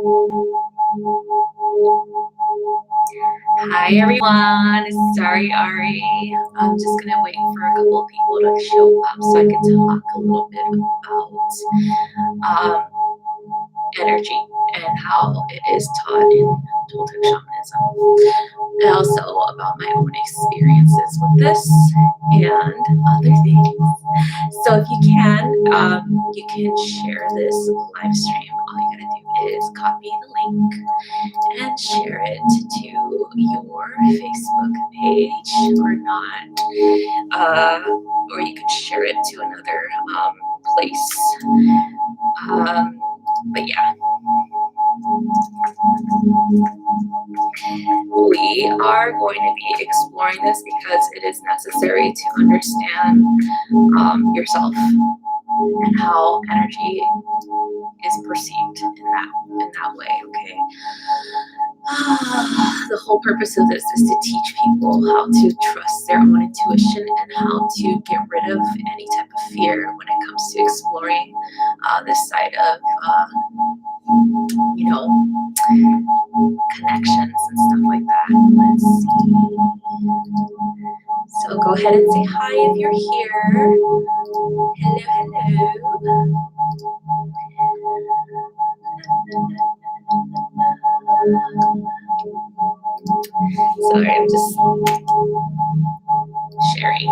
Hi everyone, it's Ari. I'm just gonna wait for a couple of people to show up so I can talk a little bit about energy and how it is taught in Toltec Shamanism, and also about my own experiences with this and other things. So if you can share this live stream. All you gotta do is copy the link and share it to your Facebook page or not, or you could share it to another place. But yeah, we are going to be exploring this because it is necessary to understand yourself and how energy is perceived in that way. Okay. The whole purpose of this is to teach people how to trust their own intuition and how to get rid of any type of fear when it comes to exploring this side of connections and stuff like that. Let's see. So go ahead and say hi if you're here. Hello. Sorry, I'm just sharing.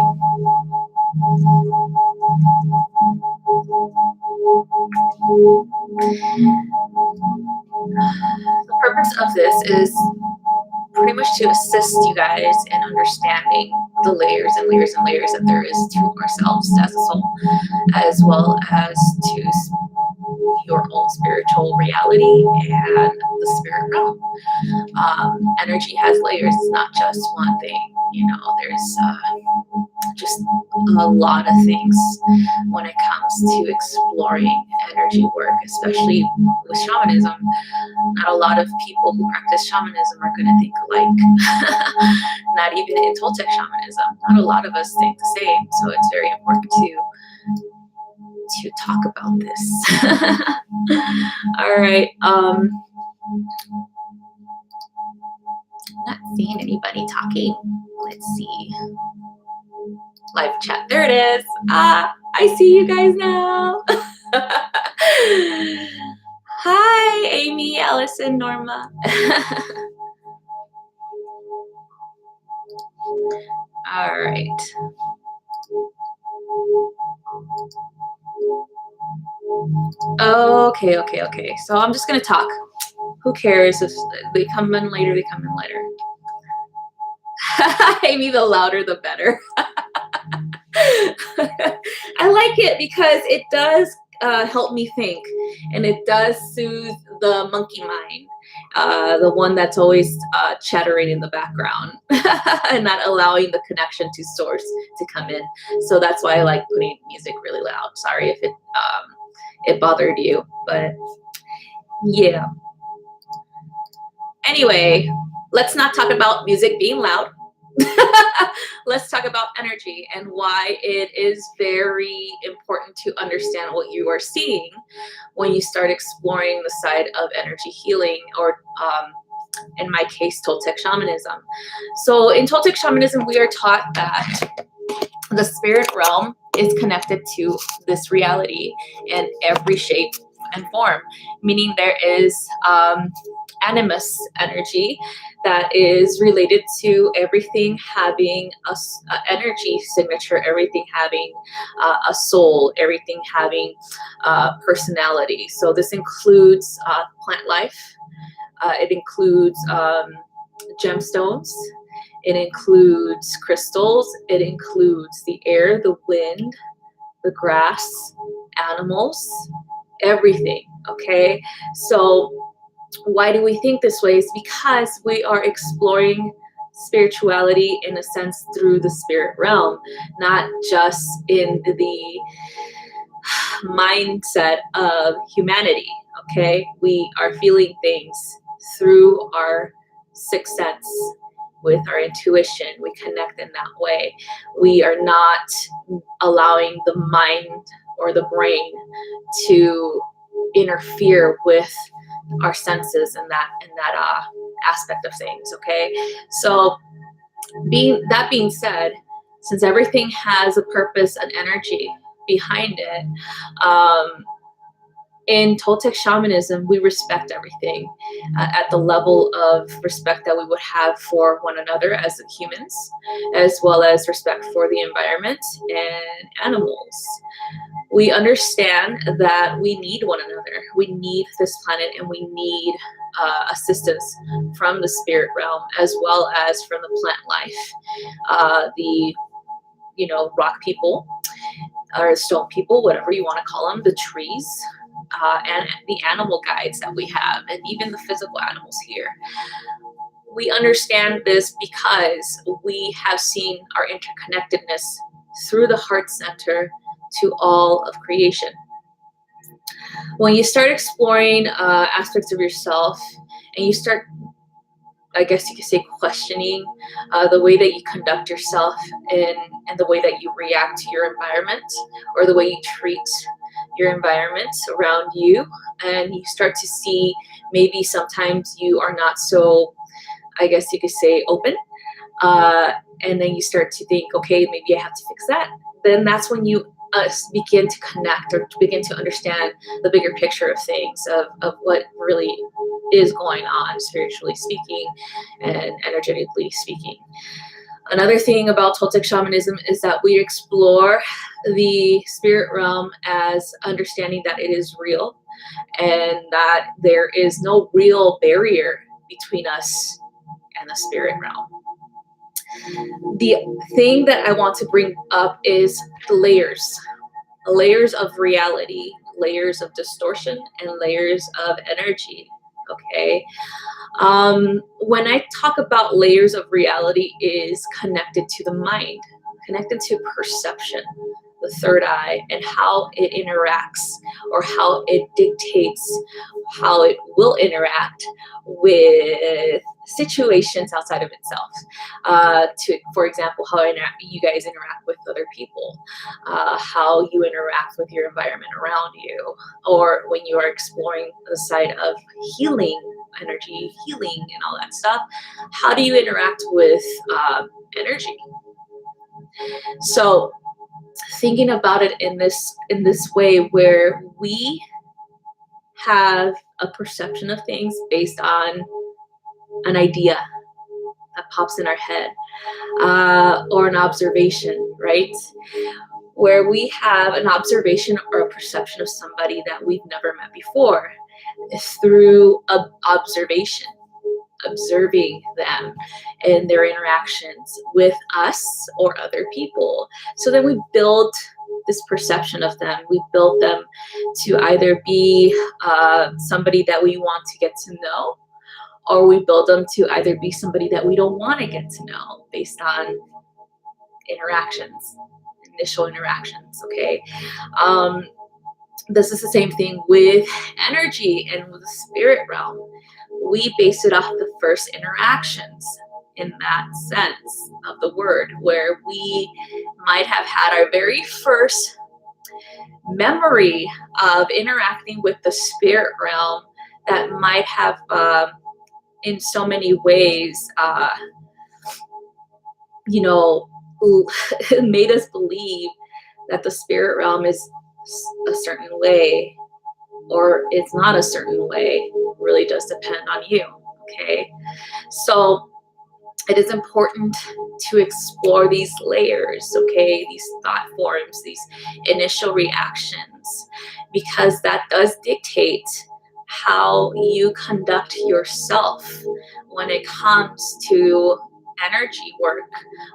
The purpose of this is pretty much to assist you guys in understanding the layers and layers and layers that there is to ourselves as a soul, as well as to your own spiritual reality and the spirit realm. Energy has layers. It's not just one thing. There's just a lot of things when it comes to exploring energy work, especially with shamanism. Not a lot of people who practice shamanism are going to think alike. Not even in Toltec shamanism. Not a lot of us think the same. So it's very important to talk about this. All right. Not seeing anybody talking. Let's see. Live chat. There it is. I see you guys now. Hi, Amy, Allison, Norma. All right. Okay. So I'm just going to talk. Who cares if they come in later, they come in later. Amy, the louder, the better. I like it because it does help me think, and it does soothe the monkey mind, the one that's always chattering in the background and not allowing the connection to source to come in. So that's why I like putting music really loud. Sorry if it bothered you, but yeah. Anyway, let's not talk about music being loud. Let's talk about energy and why it is very important to understand what you are seeing when you start exploring the side of energy healing, or in my case, Toltec shamanism. So in Toltec shamanism, we are taught that the spirit realm is connected to this reality in every shape and form, meaning there is animus energy that is related to everything having a energy signature, everything having a soul, everything having personality. So this includes plant life, it includes gemstones, it includes crystals, it includes the air, the wind, the grass, animals, everything. Okay, so why do we think this way? Is because we are exploring spirituality in a sense through the spirit realm, not just in the mindset of humanity. Okay, we are feeling things through our sixth sense, with our intuition. We connect in that way. We are not allowing the mind or the brain to interfere with our senses in that aspect of things. Okay, so that being said, since everything has a purpose and energy behind it, in Toltec shamanism, we respect everything at the level of respect that we would have for one another as humans, as well as respect for the environment and animals. We understand that we need one another. We need this planet, and we need assistance from the spirit realm as well as from the plant life, the rock people or stone people, whatever you want to call them, the trees, and the animal guides that we have, and even the physical animals here. We understand this because we have seen our interconnectedness through the heart center to all of creation. When you start exploring aspects of yourself, and you start, I guess you could say, questioning the way that you conduct yourself and the way that you react to your environment, or the way you treat your environment around you, and you start to see maybe sometimes you are not so, I guess you could say, open, and then you start to think, okay, maybe I have to fix that. Then that's when you begin to connect, or to begin to understand the bigger picture of things, of what really is going on, spiritually speaking and energetically speaking. Another thing about Toltec shamanism is that we explore the spirit realm as understanding that it is real, and that there is no real barrier between us and the spirit realm. The thing that I want to bring up is the layers of reality, layers of distortion, and layers of energy. Okay. When I talk about layers of reality, is connected to the mind, connected to perception, the third eye, and how it interacts, or how it dictates how it will interact with situations outside of itself. For example, how you guys interact with other people, how you interact with your environment around you, or when you are exploring the side of healing, energy healing and all that stuff, how do you interact with energy? So thinking about it in this way, where we have a perception of things based on an idea that pops in our head, or an observation, right? Where we have an observation or a perception of somebody that we've never met before, through observation, observing them and their interactions with us or other people. So then we build this perception of them. We build them to either be somebody that we want to get to know, or we build them to either be somebody that we don't want to get to know, based on interactions, initial interactions. Okay. This is the same thing with energy and with the spirit realm. We base it off the first interactions, in that sense of the word, where we might have had our very first memory of interacting with the spirit realm, that might have in so many ways made us believe that the spirit realm is a certain way, or it's not a certain way. It really does depend on you. Okay, so it is important to explore these layers, okay, these thought forms, these initial reactions, because that does dictate how you conduct yourself when it comes to energy work,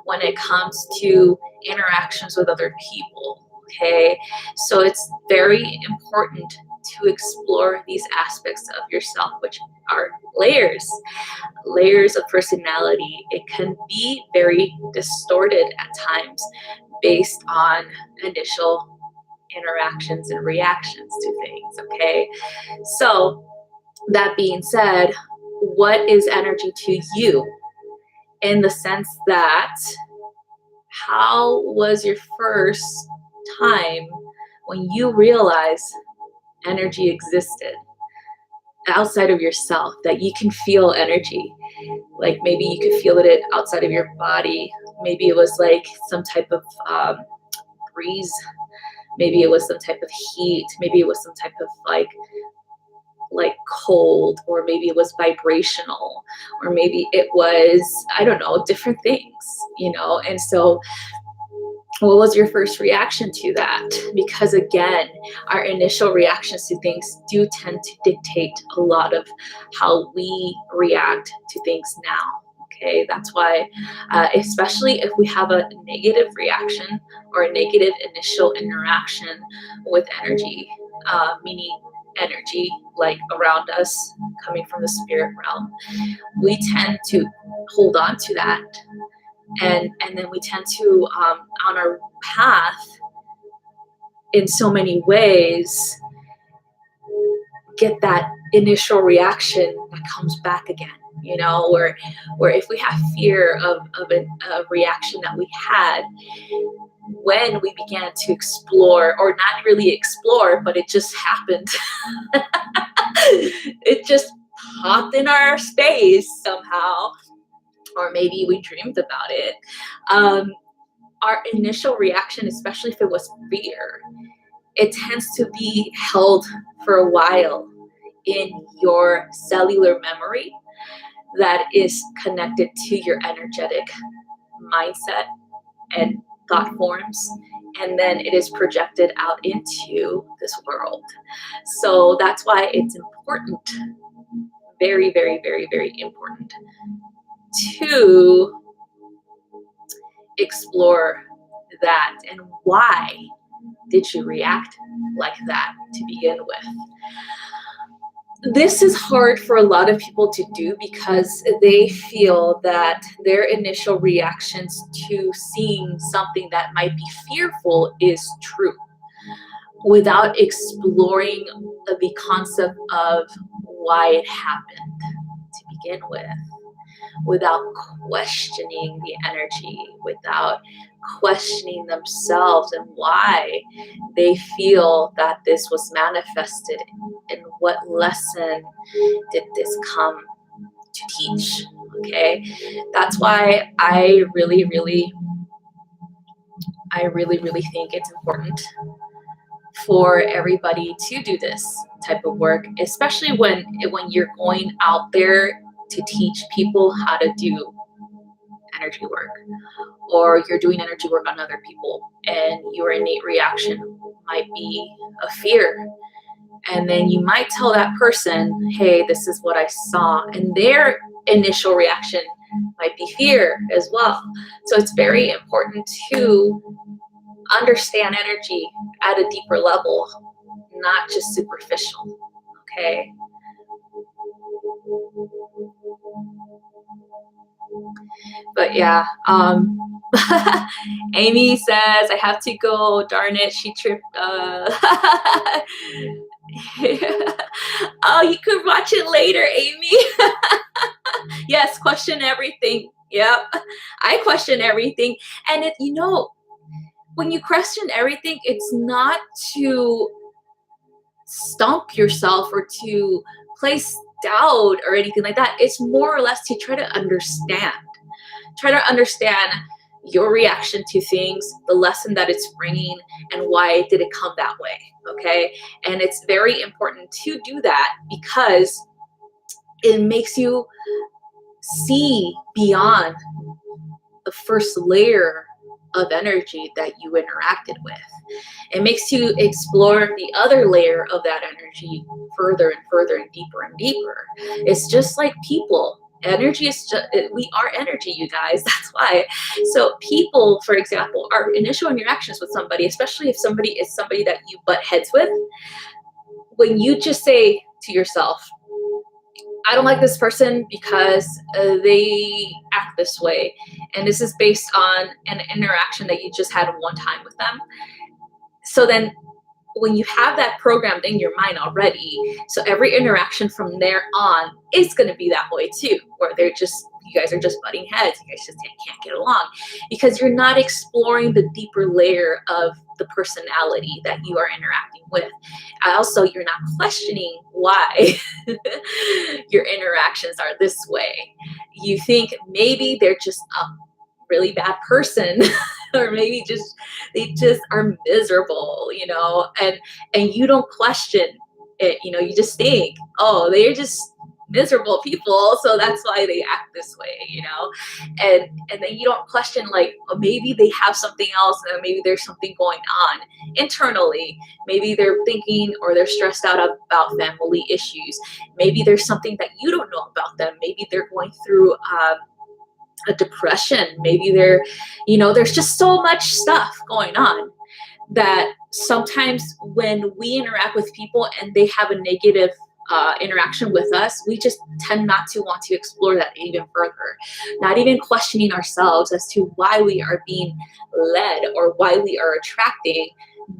when it comes to interactions with other people. Okay, so it's very important to explore these aspects of yourself, which are layers of personality. It can be very distorted at times based on initial interactions and reactions to things. Okay, so that being said, what is energy to you, in the sense that, how was your first time when you realized energy existed? outside of yourself, that you can feel energy. Like maybe you could feel it outside of your body. Maybe it was like some type of breeze. Maybe it was some type of heat. Maybe it was some type of like cold, or maybe it was vibrational, or maybe it was, I don't know, different things, you know. And so what was your first reaction to that? Because again, our initial reactions to things do tend to dictate a lot of how we react to things now. Okay, that's why, especially if we have a negative reaction or a negative initial interaction with energy, meaning energy like around us coming from the spirit realm, we tend to hold on to that, and then we tend to on our path in so many ways get that initial reaction that comes back again, you know, where if we have fear of a reaction that we had when we began to explore, or not really explore, but it just happened. It just popped in our space somehow, or maybe we dreamed about it. Our initial reaction, especially if it was fear, it tends to be held for a while in your cellular memory that is connected to your energetic mindset and thought forms, and then it is projected out into this world. So that's why it's important, very, very, very, very important, to explore that. And why did you react like that to begin with? This is hard for a lot of people to do because they feel that their initial reactions to seeing something that might be fearful is true, without exploring the concept of why it happened to begin with, without questioning the energy, without questioning themselves and why they feel that this was manifested, and what lesson did this come to teach. Okay, that's why I really think it's important for everybody to do this type of work, especially when you're going out there to teach people how to do energy work, or you're doing energy work on other people, and your innate reaction might be a fear. And then you might tell that person, hey, this is what I saw. And their initial reaction might be fear as well. So it's very important to understand energy at a deeper level, not just superficial. Okay. But yeah, Amy says, I have to go, darn it, she tripped. Oh, you could watch it later, Amy. Yes, question everything. Yep, I question everything. And it, you know, when you question everything, it's not to stomp yourself or to place doubt or anything like that. It's more or less to try to understand. Try to understand your reaction to things, the lesson that it's bringing, and why did it come that way, okay? And it's very important to do that because it makes you see beyond the first layer of energy that you interacted with. It makes you explore the other layer of that energy further and further and deeper. It's just like people. Energy is just, we are energy, you guys. That's why. So people, for example, our initial interactions with somebody, especially if somebody is somebody that you butt heads with, when you just say to yourself, I don't like this person because they act this way, and this is based on an interaction that you just had one time with them. So then when you have that programmed in your mind already, so every interaction from there on is going to be that way too, where you guys are just butting heads, you guys just can't get along, because you're not exploring the deeper layer of the personality that you are interacting with. Also, you're not questioning why your interactions are this way. You think maybe they're just a really bad person or maybe they just are miserable, and you don't question it, you just think, oh, they're just miserable people, so that's why they act this way, and then you don't question, like, oh, maybe they have something else, and maybe there's something going on internally. Maybe they're thinking or they're stressed out about family issues. Maybe there's something that you don't know about them. Maybe they're going through a depression. Maybe there's just so much stuff going on that sometimes when we interact with people and they have a negative interaction with us, we just tend not to want to explore that even further, not even questioning ourselves as to why we are being led or why we are attracting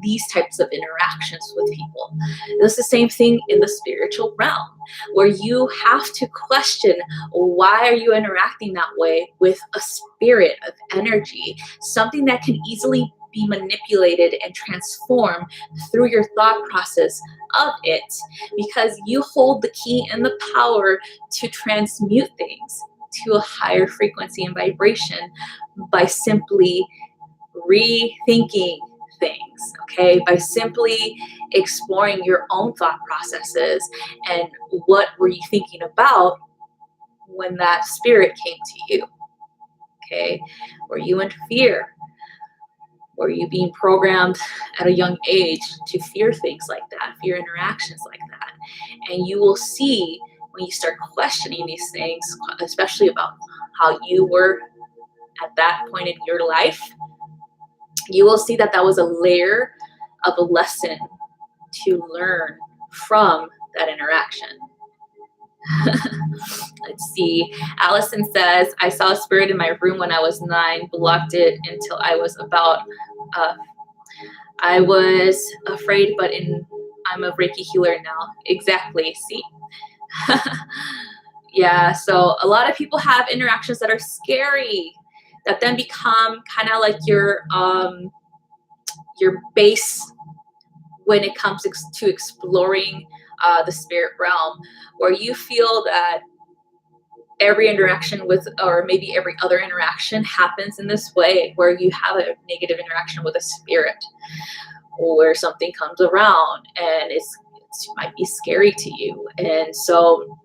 these types of interactions with people. It's the same thing in the spiritual realm, where you have to question, why are you interacting that way with a spirit of energy, something that can easily be manipulated and transformed through your thought process of it, because you hold the key and the power to transmute things to a higher frequency and vibration by simply rethinking things, okay? By simply exploring your own thought processes and what were you thinking about when that spirit came to you, okay? Were you in fear? Were you being programmed at a young age to fear things like that, fear interactions like that? And you will see when you start questioning these things, especially about how you were at that point in your life, you will see that was a layer of a lesson to learn from that interaction. Let's see. Allison says, I saw a spirit in my room when I was 9, blocked it until I was about, I was afraid, but I'm a Reiki healer now. Exactly. See? Yeah. So a lot of people have interactions that are scary, that then become kind of like your base when it comes to exploring the spirit realm, where you feel that every interaction with, or maybe every other interaction happens in this way, where you have a negative interaction with a spirit, where something comes around and it might be scary to you. And so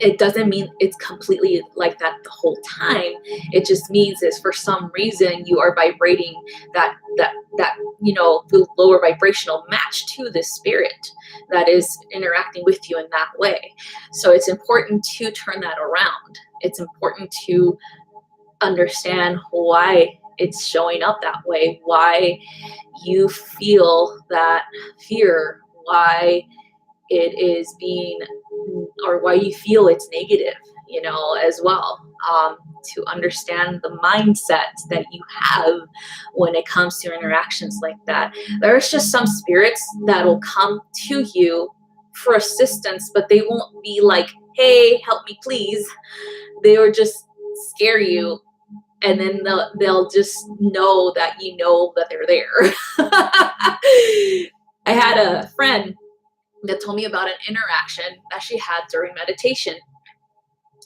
it doesn't mean it's completely like that the whole time. It just means is for some reason you are vibrating that the lower vibrational match to this spirit that is interacting with you in that way. So it's important to turn that around. It's important to understand why it's showing up that way, why you feel that fear, why it is being, or why you feel it's negative, as well, to understand the mindset that you have when it comes to interactions like that. There's just some spirits that will come to you for assistance, but they won't be like, hey, help me please. They will just scare you, and then they'll just know that that they're there. I had a friend that told me about an interaction that she had during meditation.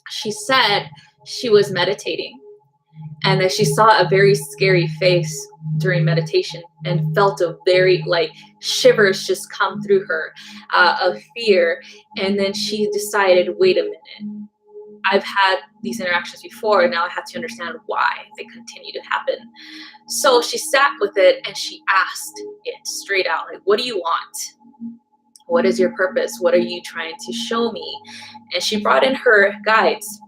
She said she was meditating and that she saw a very scary face during meditation and felt a very shivers just come through her of fear. And then she decided, wait a minute, I've had these interactions before, and now I have to understand why they continue to happen. So she sat with it and she asked it straight out, what do you want? What is your purpose? What are you trying to show me? And she brought in her guides,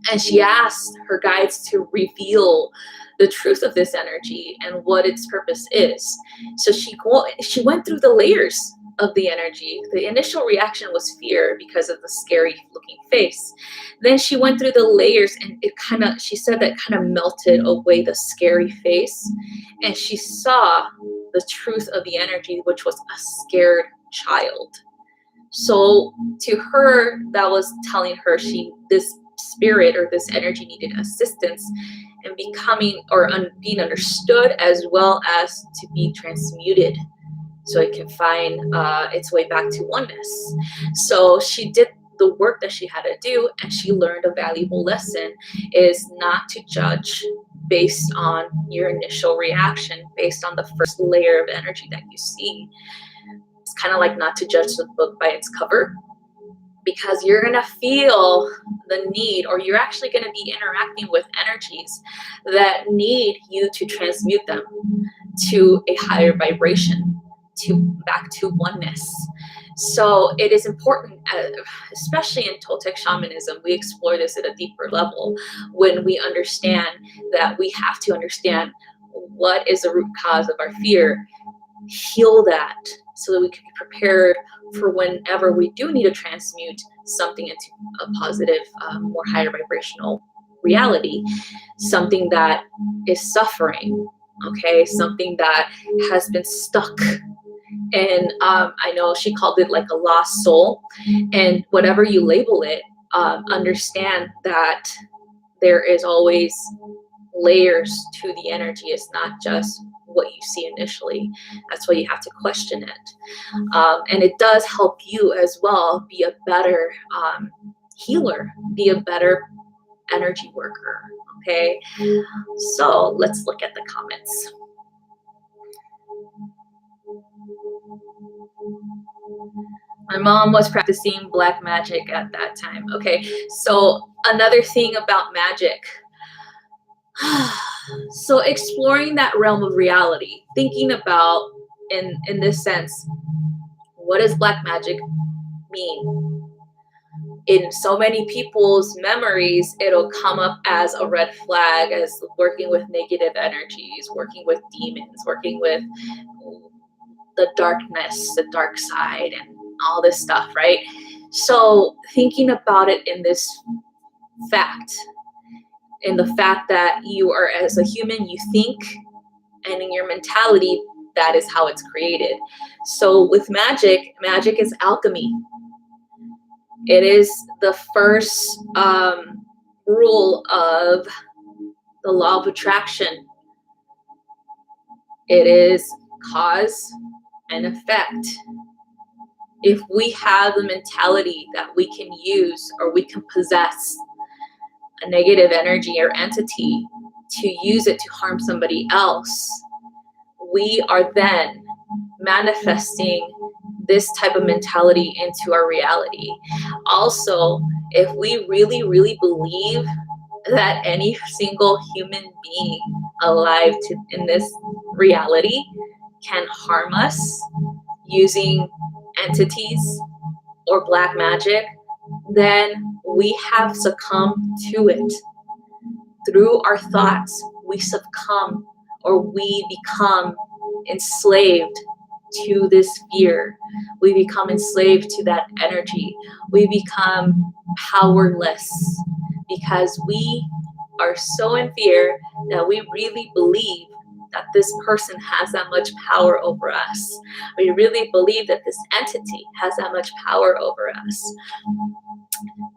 and she asked her guides to reveal the truth of this energy and what its purpose is. So she went through the layers of the energy. The initial reaction was fear because of the scary looking face. Then she went through the layers, and she said that kind of melted away the scary face, and she saw the truth of the energy, which was a scared child. So to her, that was telling her this spirit or this energy needed assistance in becoming or being understood, as well as to be transmuted, so it can find its way back to oneness. So she did the work that she had to do, and she learned a valuable lesson, is not to judge based on your initial reaction, based on the first layer of energy that you see. It's kind of like not to judge the book by its cover, because you're going to feel the need, or you're actually going to be interacting with energies that need you to transmute them to a higher vibration, back to oneness. So it is important, especially in Toltec shamanism, we explore this at a deeper level when we understand that we have to understand what is the root cause of our fear, heal that, so that we can be prepared for whenever we do need to transmute something into a positive, more higher vibrational reality, something that is suffering, okay, something that has been stuck. And I know she called it like a lost soul, and whatever you label it, understand that there is always layers to the energy. It's not just what you see initially. That's why you have to question it. And it does help you as well be a better healer, be a better energy worker. Okay, so let's look at the comments. My mom was practicing black magic at that time. Okay, so another thing about magic. So exploring that realm of reality, thinking about, in this sense, what does black magic mean? In so many people's memories, it'll come up as a red flag, as working with negative energies, working with demons, working with the darkness, the dark side, and all this stuff, right? So thinking about it in this fact, in the fact that you are, as a human, you think, and in your mentality, that is how it's created. So with magic, magic is alchemy. It is the first rule of the law of attraction. It is cause and effect. If we have the mentality that we can use, or we can possess a negative energy or entity to use it to harm somebody else, we are then manifesting this type of mentality into our reality. Also, if we really, really believe that any single human being alive in this reality can harm us using entities or black magic, then we have succumbed to it. Through our thoughts, we succumb, or we become enslaved to this fear. We become enslaved to that energy. We become powerless because we are so in fear that we really believe that this person has that much power over us. We really believe that this entity has that much power over us.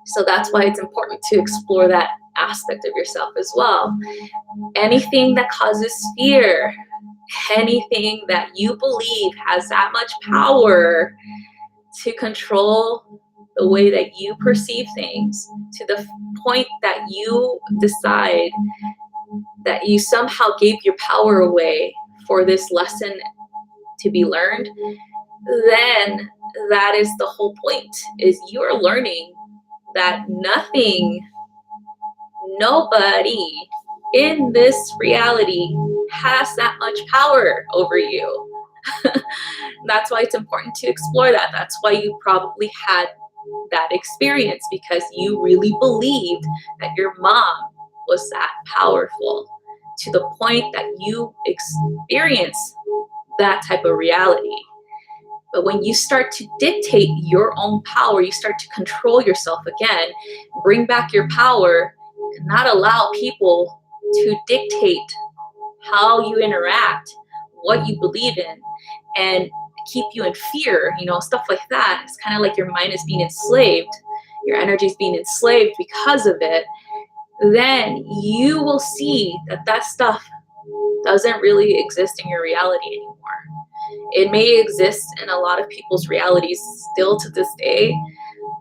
So that's why it's important to explore that aspect of yourself as well. Anything that causes fear, anything that you believe has that much power to control the way that you perceive things, to the point that you decide that you somehow gave your power away for this lesson to be learned, then that is the whole point, is you're learning that nothing, nobody in this reality has that much power over you. That's why it's important to explore that. That's why you probably had that experience, because you really believed that your mom was that powerful, to the point that you experience that type of reality. But when you start to dictate your own power, you start to control yourself again, bring back your power, and not allow people to dictate how you interact, what you believe in, and keep you in fear, stuff like that. It's kind of like your mind is being enslaved, your energy is being enslaved because of it. Then you will see that that stuff doesn't really exist in your reality anymore. It may exist in a lot of people's realities still to this day,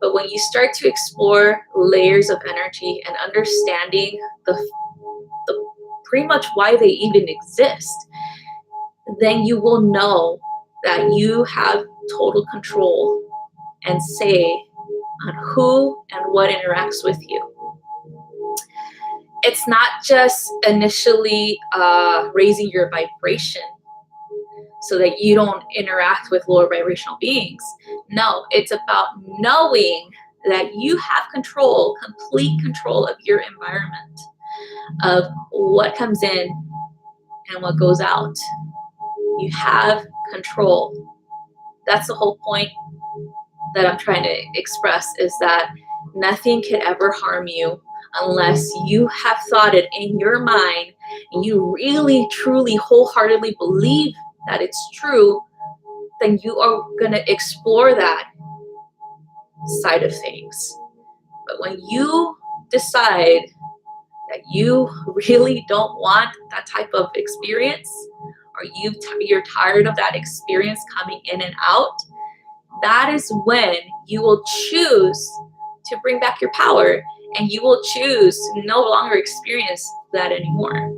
but when you start to explore layers of energy and understanding the pretty much why they even exist, then you will know that you have total control and say on who and what interacts with you. It's not just initially raising your vibration so that you don't interact with lower vibrational beings. No, it's about knowing that you have control, complete control of your environment, of what comes in and what goes out. You have control. That's the whole point that I'm trying to express, is that nothing can ever harm you unless you have thought it in your mind and you really, truly, wholeheartedly believe that it's true. Then you are going to explore that side of things. But when you decide that you really don't want that type of experience, or you're tired of that experience coming in and out, that is when you will choose to bring back your power, and you will choose to no longer experience that anymore.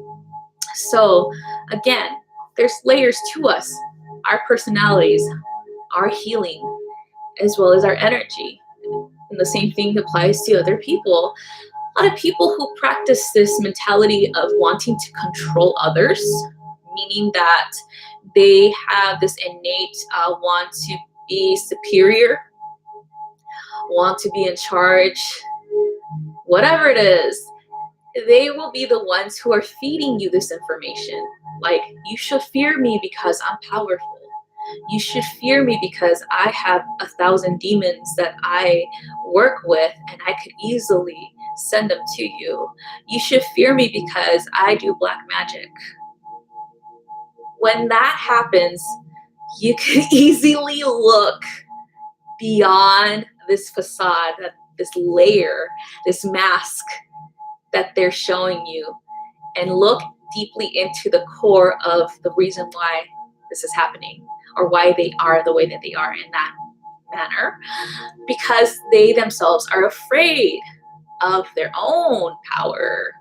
So again, there's layers to us, our personalities, our healing, as well as our energy. And the same thing applies to other people. A lot of people who practice this mentality of wanting to control others, meaning that they have this innate want to be superior, want to be in charge, whatever it is, they will be the ones who are feeding you this information. Like, you should fear me because I'm powerful. You should fear me because I have 1,000 demons that I work with and I could easily send them to you. You should fear me because I do black magic. When that happens, you can easily look beyond this facade, this layer, this mask that they're showing you, and look deeply into the core of the reason why this is happening, or why they are the way that they are in that manner, because they themselves are afraid of their own power,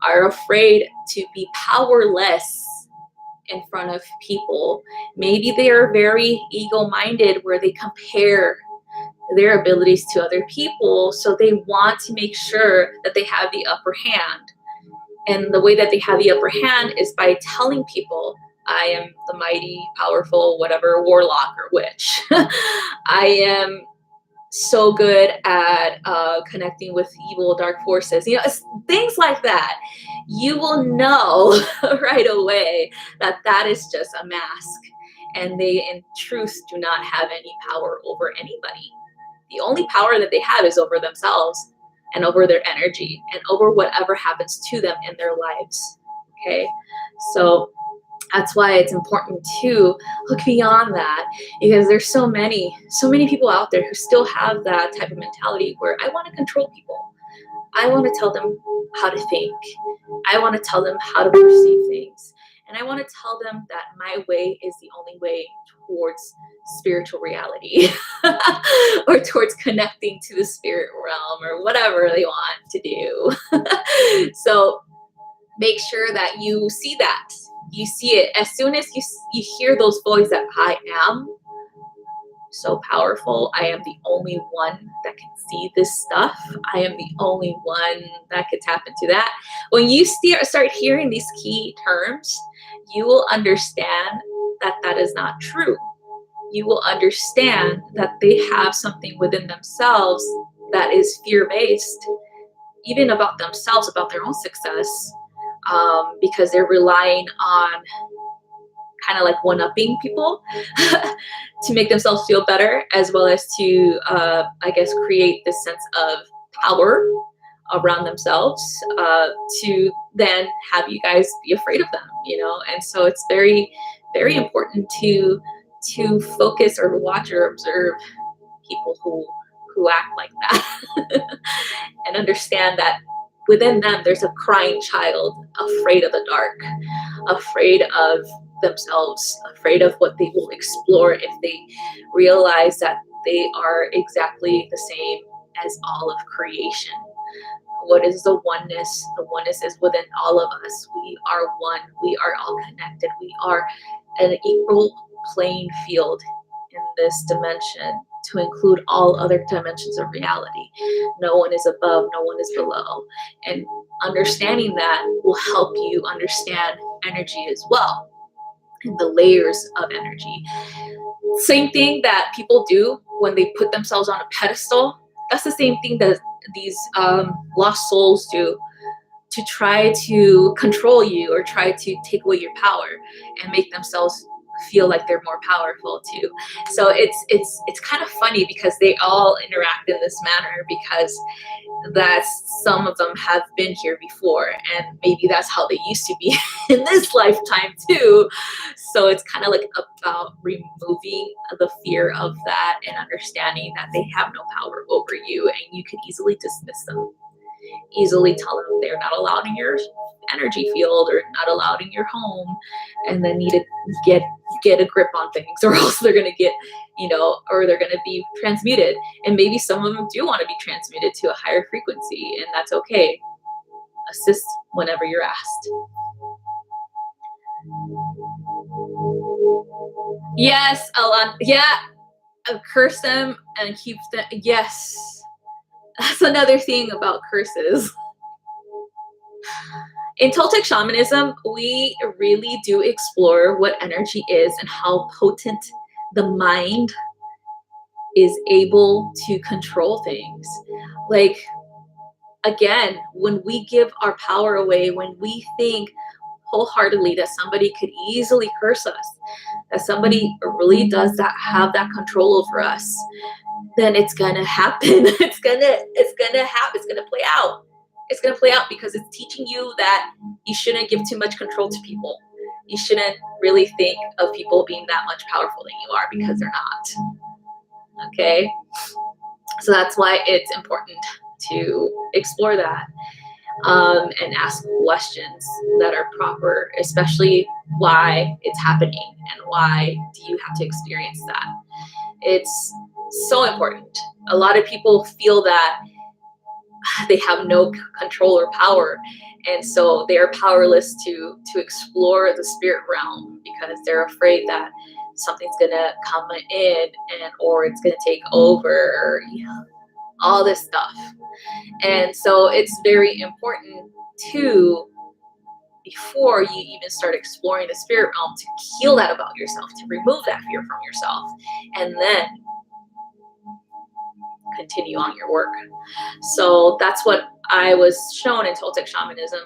are afraid to be powerless in front of people. Maybe they are very ego-minded, where they compare their abilities to other people, so they want to make sure that they have the upper hand. And the way that they have the upper hand is by telling people, I am the mighty, powerful, whatever, warlock or witch. I am so good at connecting with evil, dark forces. Things like that. You will know right away that that is just a mask. And they, in truth, do not have any power over anybody. The only power that they have is over themselves, and over their energy, and over whatever happens to them in their lives. Okay, so that's why it's important to look beyond that, because there's so many people out there who still have that type of mentality where I want to control people. I want to tell them how to think. I want to tell them how to perceive things. And I want to tell them that my way is the only way towards spiritual reality or towards connecting to the spirit realm, or whatever they want to do. So make sure that you see that. You see it. As soon as you hear those voices that I am so powerful, I am the only one that can see this stuff, I am the only one that could tap into that. When you start hearing these key terms, you will understand that that is not true. You will understand that they have something within themselves that is fear-based, even about themselves, about their own success, because they're relying on kind of like one-upping people to make themselves feel better, as well as to, I guess, create this sense of power around themselves, to then have you guys be afraid of them, and so it's very, very important to focus or watch or observe people who act like that and understand that within them there's a crying child, afraid of the dark, afraid of themselves, afraid of what they will explore if they realize that they are exactly the same as all of creation. What is the oneness? The oneness is within all of us. We are one. We are all connected. We are an equal playing field in this dimension, to include all other dimensions of reality. No one is above, no one is below. And understanding that will help you understand energy as well, and the layers of energy. Same thing that people do when they put themselves on a pedestal. That's the same thing that these lost souls do, to try to control you or try to take away your power and make themselves feel like they're more powerful too. So it's kind of funny because they all interact in this manner, because that some of them have been here before, and maybe that's how they used to be in this lifetime too. So it's kind of like about removing the fear of that and understanding that they have no power over you, and you can easily dismiss them, easily tell them they're not allowed in your energy field or not allowed in your home, and then need to get a grip on things, or else they're going to get, or they're going to be transmuted. And maybe some of them do want to be transmuted to a higher frequency, and that's okay. Assist whenever you're asked. Yes, Alan. Yeah, curse them and keep them. Yes, that's another thing about curses. In Toltec Shamanism, we really do explore what energy is and how potent the mind is able to control things. Like, again, when we give our power away, when we think wholeheartedly that somebody could easily curse us, that somebody really does have that control over us, then it's gonna happen. It's gonna happen. It's gonna play out. It's going to play out because it's teaching you that you shouldn't give too much control to people. You shouldn't really think of people being that much powerful than you are, because they're not. Okay? So that's why it's important to explore that, and ask questions that are proper, especially why it's happening and why do you have to experience that. It's so important. A lot of people feel that they have no control or power, and so they are powerless to explore the spirit realm, because they're afraid that something's gonna come in, and or it's gonna take over, or, all this stuff. And so it's very important to, before you even start exploring the spirit realm, to heal that about yourself, to remove that fear from yourself, and then continue on your work. So that's what I was shown in Toltec Shamanism,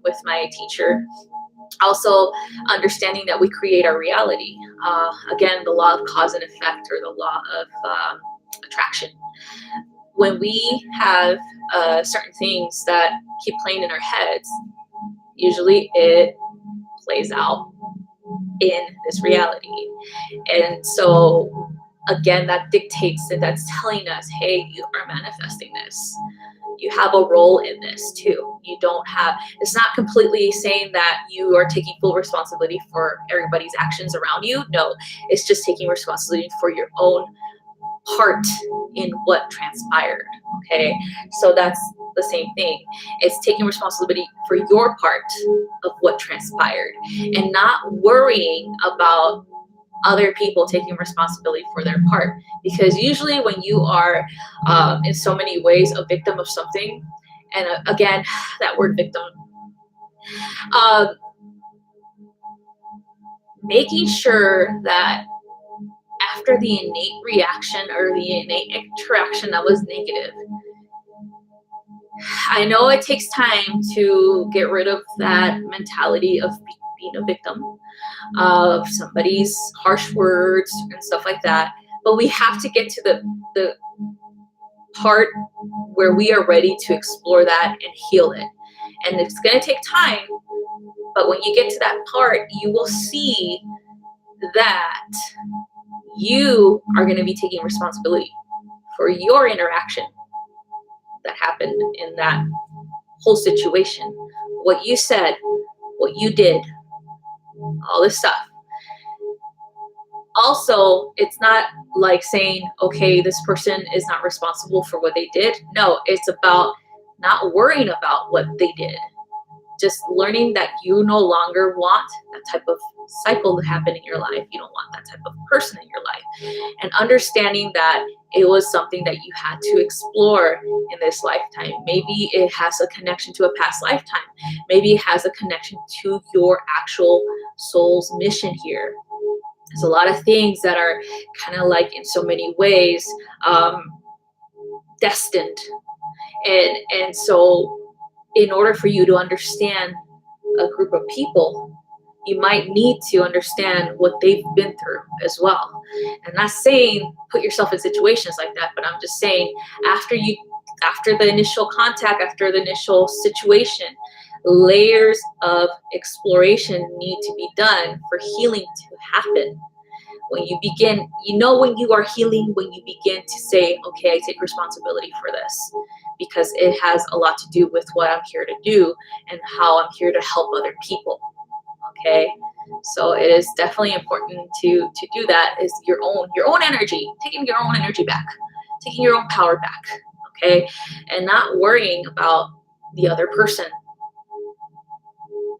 with my teacher. Also, understanding that we create our reality. Again, the law of cause and effect, or the law of attraction. When we have certain things that keep playing in our heads, usually it plays out in this reality. And so again, that dictates, and that's telling us, hey, you are manifesting this. You have a role in this too. You don't have, it's not completely saying that you are taking full responsibility for everybody's actions around you. No, it's just taking responsibility for your own part in what transpired. Okay, so that's the same thing. It's taking responsibility for your part of what transpired, and not worrying about other people taking responsibility for their part. Because usually when you are in so many ways a victim of something, and again, that word victim, making sure that after the innate reaction or the innate interaction that was negative, I know it takes time to get rid of that mentality of being a victim of somebody's harsh words and stuff like that. But we have to get to the part where we are ready to explore that and heal it. And it's going to take time, but when you get to that part, you will see that you are going to be taking responsibility for your interaction that happened in that whole situation. What you said, what you did, all this stuff. Also, it's not like saying, okay, this person is not responsible for what they did. No, it's about not worrying about what they did. Just learning that you no longer want that type of cycle to happen in your life. You don't want that type of person in your life. And understanding that it was something that you had to explore in this lifetime. Maybe it has a connection to a past lifetime. Maybe it has a connection to your actual soul's mission here. There's a lot of things that are kind of like, in so many ways, destined. And so in order for you to understand a group of people, you might need to understand what they've been through as well. I'm not saying put yourself in situations like that, but I'm just saying after the initial contact, after the initial situation, layers of exploration need to be done for healing to happen. When you begin, when you are healing, when you begin to say, okay, I take responsibility for this, because it has a lot to do with what I'm here to do and how I'm here to help other people. Okay, so it is definitely important to do that. Is your own energy, taking your own energy back, taking your own power back. Okay, and not worrying about the other person.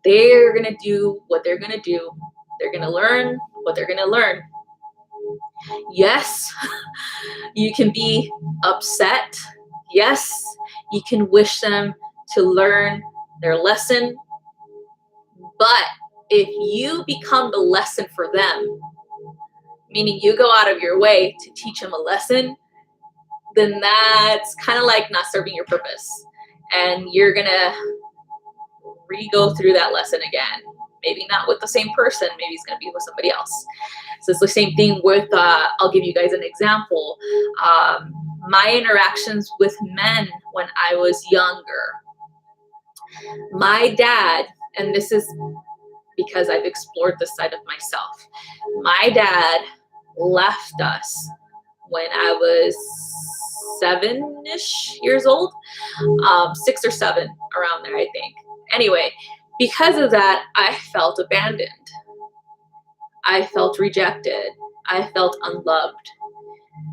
They're gonna do what they're gonna do. They're gonna learn what they're gonna learn. Yes, you can be upset. Yes, you can wish them to learn their lesson. But if you become the lesson for them, meaning you go out of your way to teach them a lesson, then that's kind of like not serving your purpose. And you're going to re-go through that lesson again. Maybe not with the same person. Maybe it's going to be with somebody else. So it's the same thing with, I'll give you guys an example. My interactions with men when I was younger. My dad, and this is because I've explored this side of myself. My dad left us when I was 7-ish years old, 6 or 7, around there, I think. Anyway, because of that, I felt abandoned. I felt rejected. I felt unloved.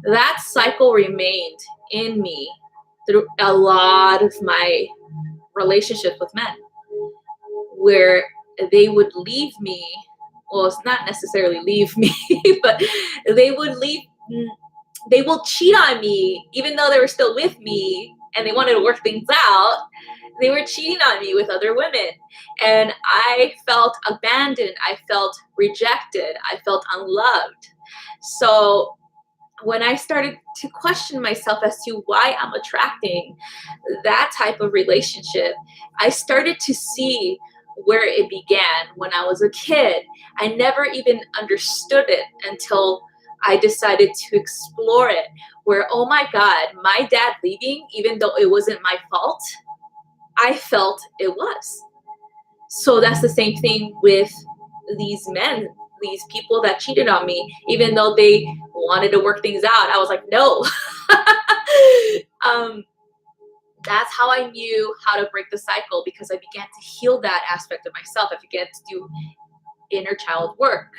That cycle remained in me through a lot of my relationship with men, where they would leave me. Well, it's not necessarily leave me, but they will cheat on me, even though they were still with me and they wanted to work things out. They were cheating on me with other women. And I felt abandoned. I felt rejected. I felt unloved. So when I started to question myself as to why I'm attracting that type of relationship, I started to see where it began when I was a kid. I never even understood it until I decided to explore it, where, oh my God, my dad leaving, even though it wasn't my fault, I felt it was. So that's the same thing with these men, these people that cheated on me, even though they wanted to work things out. I was like, no. That's how I knew how to break the cycle, because I began to heal that aspect of myself. I began to do inner child work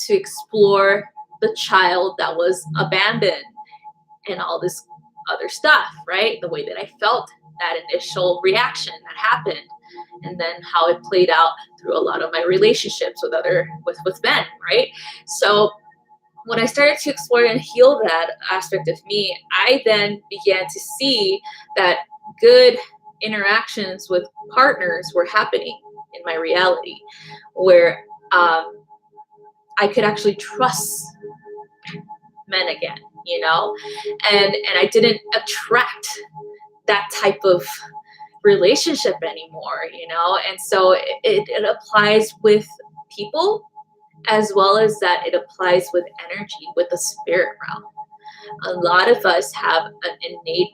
to explore the child that was abandoned and all this other stuff, right? The way that I felt, that initial reaction that happened, and then how it played out through a lot of my relationships with men, right? So when I started to explore and heal that aspect of me, I then began to see that good interactions with partners were happening in my reality, where I could actually trust men again, and I didn't attract that type of relationship anymore, you know? And so it applies with people, as well as that it applies with energy, with the spirit realm. A lot of us have an innate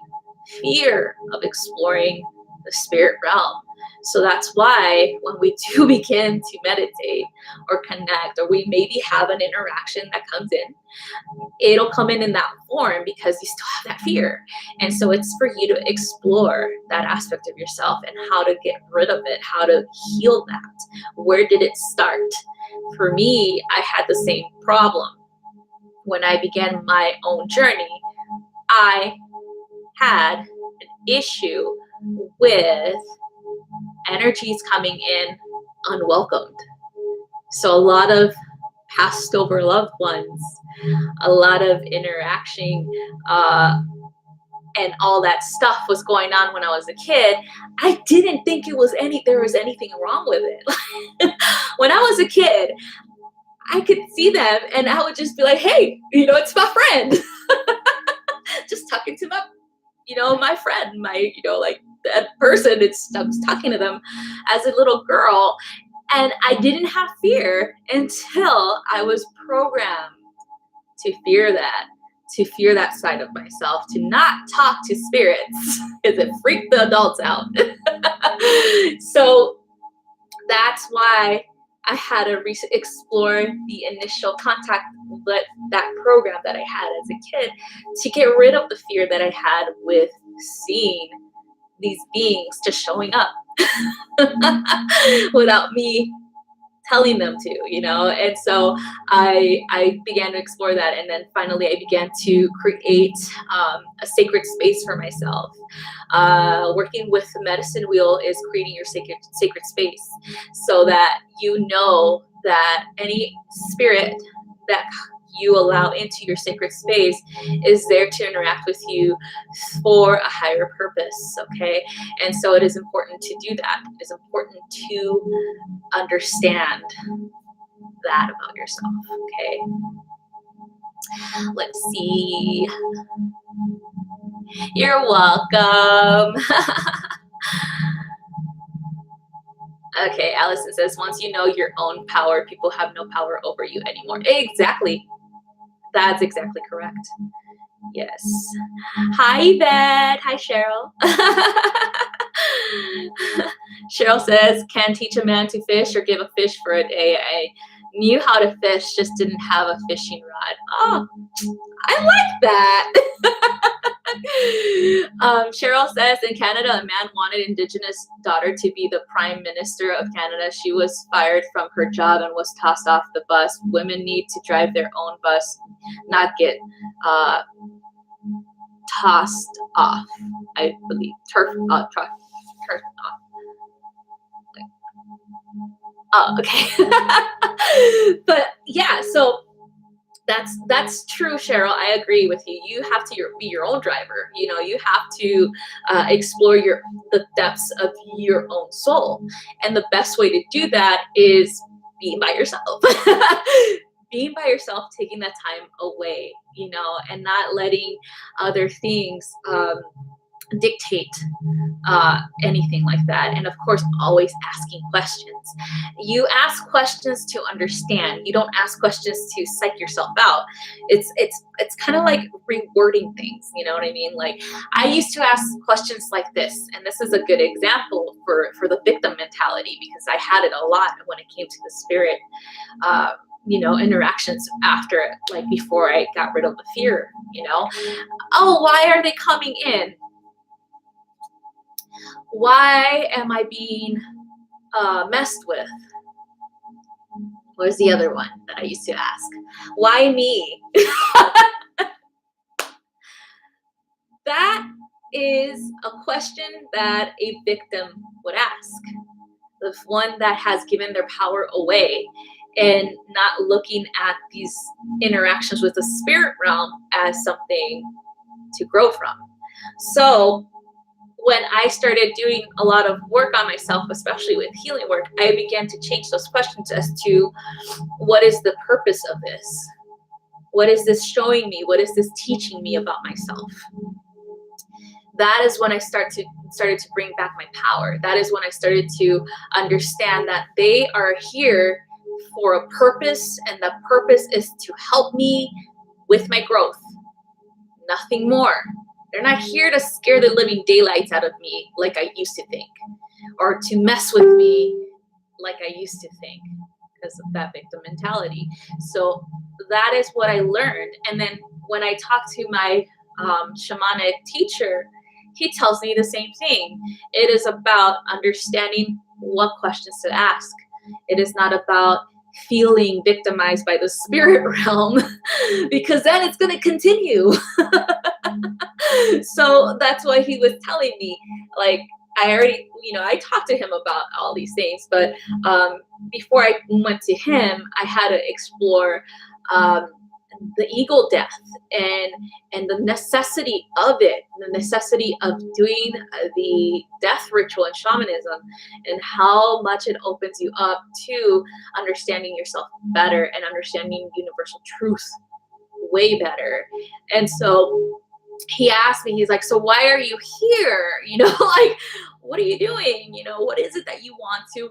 fear of exploring the spirit realm. So that's why when we do begin to meditate or connect, or we maybe have an interaction that comes in, it'll come in that form because you still have that fear. And so it's for you to explore that aspect of yourself and how to get rid of it, how to heal that. Where did it start? For me, I had the same problem. When I began my own journey, I had an issue with energies coming in unwelcomed. So a lot of passed over loved ones, a lot of interaction, and all that stuff was going on when I was a kid. I didn't think there was anything wrong with it. When I was a kid, I could see them and I would just be like, hey, it's my friend. Just talking to my friend, like that person. I was talking to them as a little girl, and I didn't have fear until I was programmed to fear that side of myself, to not talk to spirits because it freaked the adults out. So that's why I had to explore the initial contact with that program that I had as a kid, to get rid of the fear that I had with seeing these beings just showing up without me telling them to, and so I began to explore that, and then finally I began to create a sacred space for myself. Working with the medicine wheel is creating your sacred space, so that that any spirit that you allow into your sacred space is there to interact with you for a higher purpose. Okay, and so it is important to do that. It is important to understand that about yourself. Okay, let's see. You're welcome. Okay, Allison says, once you know your own power, people have no power over you anymore. Exactly. That's exactly correct. Yes. Hi, Yvette. Hi, Cheryl. Cheryl says, can teach a man to fish or give a fish for a day. I knew how to fish, just didn't have a fishing rod. Oh, I like that. Cheryl says, in Canada, a man wanted Indigenous daughter to be the Prime Minister of Canada. She was fired from her job and was tossed off the bus. Women need to drive their own bus, not get tossed off, I believe. Turf off. Oh, okay. But yeah, so that's true, Cheryl. I agree with you. You have to be your own driver. You have to explore the depths of your own soul, and the best way to do that is being by yourself. Being by yourself, taking that time away, and not letting other things dictate anything like that. And of course, always asking questions. You ask questions to understand. You don't ask questions to psych yourself out. It's kind of like rewording things. You know what I mean? Like, I used to ask questions like this, and this is a good example for the victim mentality, because I had it a lot when it came to the spirit interactions after, like, before I got rid of the fear. Oh, why are they coming in? Why am I being messed with? Where's the other one that I used to ask? Why me? That is a question that a victim would ask. The one that has given their power away and not looking at these interactions with the spirit realm as something to grow from. So when I started doing a lot of work on myself, especially with healing work, I began to change those questions as to, what is the purpose of this? What is this showing me? What is this teaching me about myself? That is when I start to started to bring back my power. That is when I started to understand that they are here for a purpose, and the purpose is to help me with my growth. Nothing more. They're not here to scare the living daylights out of me like I used to think, or to mess with me like I used to think, because of that victim mentality. So that is what I learned. And then when I talk to my shamanic teacher, he tells me the same thing. It is about understanding what questions to ask. It is not about feeling victimized by the spirit realm, because then it's going to continue. So that's what he was telling me. Like, I already, I talked to him about all these things, but before I went to him, I had to explore the ego death and the necessity of it, the necessity of doing the death ritual in shamanism, and how much it opens you up to understanding yourself better and understanding universal truth way better. And so he asked me, he's like, so why are you here? Like, what are you doing? What is it that you want to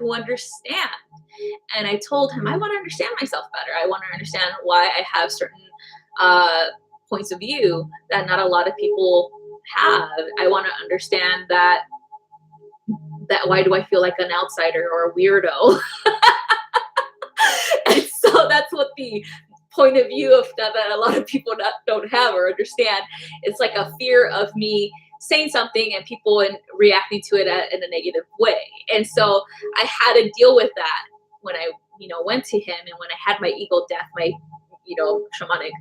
understand? And I told him, I want to understand myself better. I want to understand why I have certain points of view that not a lot of people have. I want to understand that why do I feel like an outsider or a weirdo? And so that's what the point of view of that a lot of people don't have or understand. It's like a fear of me saying something and people reacting to it in a negative way. And so I had to deal with that when I went to him, and when I had my ego death, my shamanic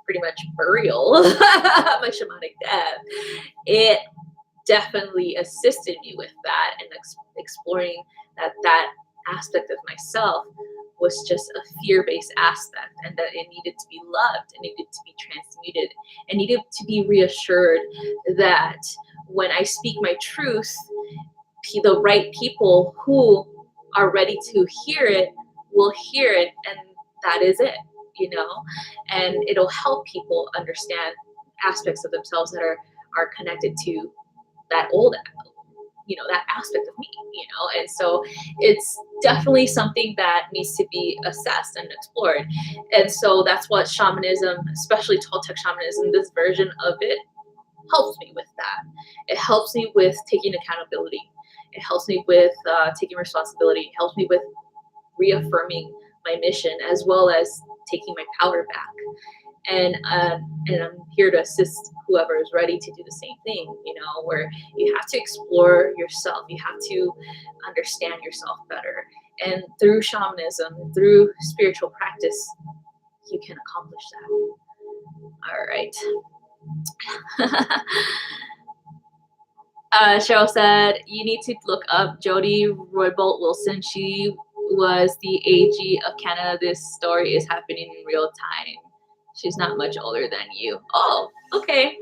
pretty much burial, my shamanic death. It definitely assisted me with that, and exploring that aspect of myself was just a fear-based aspect, and that it needed to be loved, it needed to be transmuted, and needed to be reassured that when I speak my truth, the right people who are ready to hear it will hear it, and that is it, and it'll help people understand aspects of themselves that are connected to that old that aspect of me, and so it's definitely something that needs to be assessed and explored. And so that's what shamanism, especially Toltec shamanism, this version of it, helps me with that. It helps me with taking accountability. It helps me with taking responsibility. It helps me with reaffirming my mission, as well as taking my power back. And I'm here to assist whoever is ready to do the same thing, where you have to explore yourself. You have to understand yourself better. And through shamanism, through spiritual practice, you can accomplish that. All right. Cheryl said, you need to look up Jody Roybolt Wilson. She was the AG of Canada. This story is happening in real time. She's not much older than you. Oh, okay.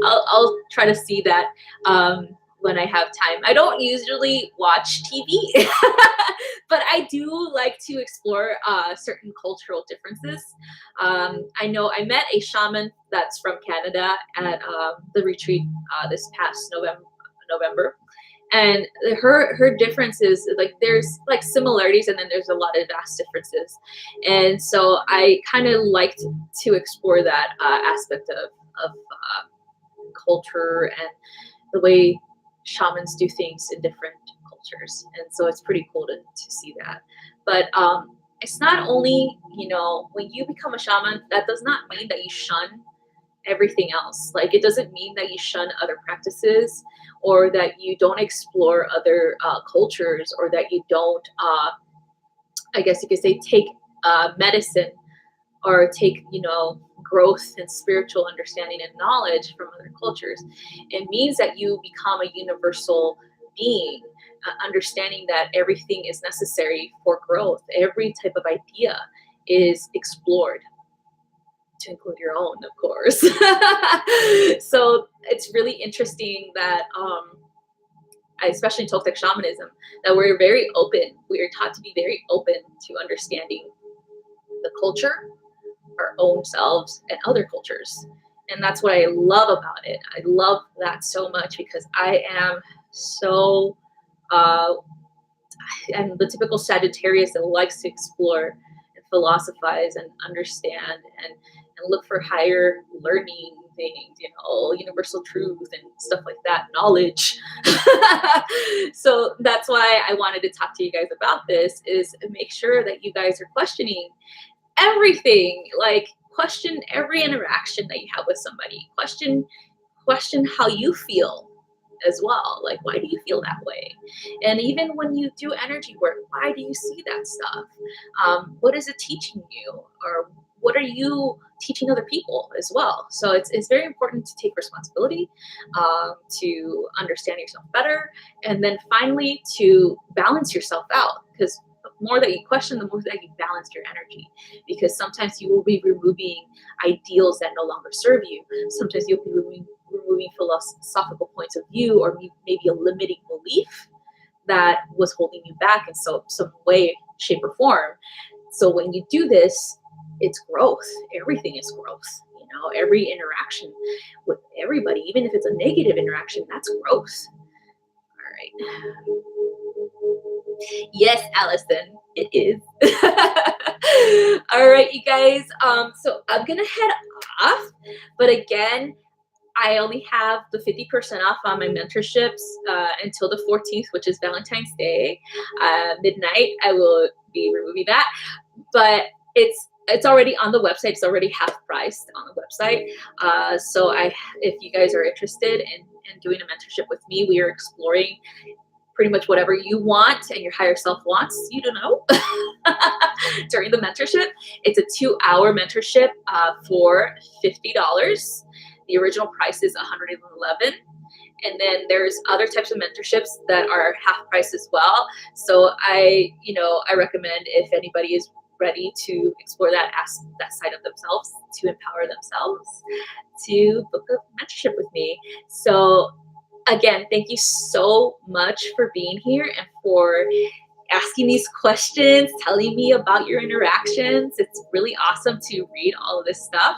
I'll try to see that when I have time. I don't usually watch TV, but I do like to explore certain cultural differences. I know I met a shaman that's from Canada at the retreat this past November. And her differences, like, there's like similarities, and then there's a lot of vast differences. And so I kind of liked to explore that aspect of culture and the way shamans do things in different cultures. And so it's pretty cool to see that. But it's not only, when you become a shaman, that does not mean that you shun everything else. Like, it doesn't mean that you shun other practices, or that you don't explore other cultures, or that you don't, I guess you could say, take medicine, or take, growth and spiritual understanding and knowledge from other cultures. It means that you become a universal being, understanding that everything is necessary for growth. Every type of idea is explored, to include your own, of course. So it's really interesting that, especially in Toltec shamanism, that we're very open. We are taught to be very open to understanding the culture, our own selves, and other cultures. And that's what I love about it. I love that so much because I am so uh, I'm the typical Sagittarius that likes to explore and philosophize and understand and look for higher learning things, you know, universal truth and stuff like that, knowledge. So that's why I wanted to talk to you guys about this, is make sure that you guys are questioning everything. Like, question every interaction that you have with somebody. Question how you feel as well. Like, why do you feel that way? And even when you do energy work, why do you see that stuff? What is it teaching you? Or what are you teaching other people as well? So it's very important to take responsibility, to understand yourself better, and then finally to balance yourself out. Because the more that you question, the more that you balance your energy. Because sometimes you will be removing ideals that no longer serve you. Sometimes you'll be removing philosophical points of view, or maybe a limiting belief that was holding you back in some way, shape, or form. So when you do this, it's growth. Everything is growth. You know, every interaction with everybody, even if it's a negative interaction, that's growth. All right. Yes, Allison, it is. All right, you guys. So I'm gonna head off, but again, I only have the 50% off on my mentorships until the 14th, which is Valentine's Day, midnight. I will be removing that, but it's already on the website. It's already half priced on the website. So if you guys are interested in doing a mentorship with me, we are exploring pretty much whatever you want and your higher self wants you to know during the mentorship. It's a 2-hour mentorship for $50. The original price is $111. And then there's other types of mentorships that are half price as well. So I recommend, if anybody is ready to explore that side of themselves, to empower themselves, to book a mentorship with me. So again, thank you so much for being here and for asking these questions, telling me about your interactions. It's really awesome to read all of this stuff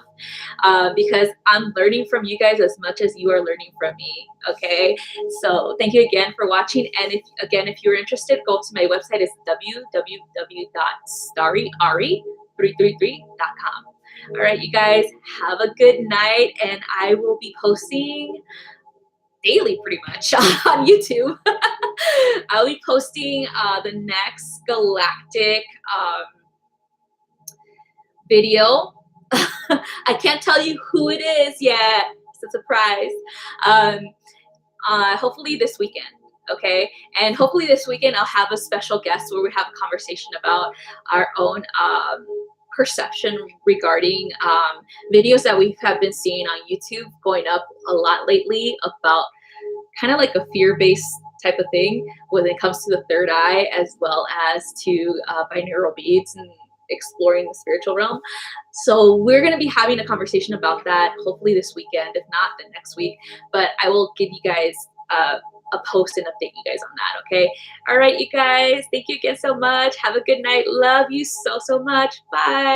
because I'm learning from you guys as much as you are learning from me. Okay, so thank you again for watching. And if you're interested, go to my website. It's www.starryari333.com. All right, you guys, have a good night, and I will be posting daily pretty much on YouTube. I'll be posting the next galactic video. I can't tell you who it is yet. It's a surprise. Hopefully this weekend. Okay, and hopefully this weekend I'll have a special guest where we have a conversation about our own perception regarding videos that we have been seeing on YouTube going up a lot lately about kind of like a fear-based type of thing when it comes to the third eye, as well as to binaural beats and exploring the spiritual realm. So we're going to be having a conversation about that hopefully this weekend, if not the next week. But I will give you guys a post and update you guys on that. Okay. All right, you guys. Thank you again so much. Have a good night. Love you so much. Bye.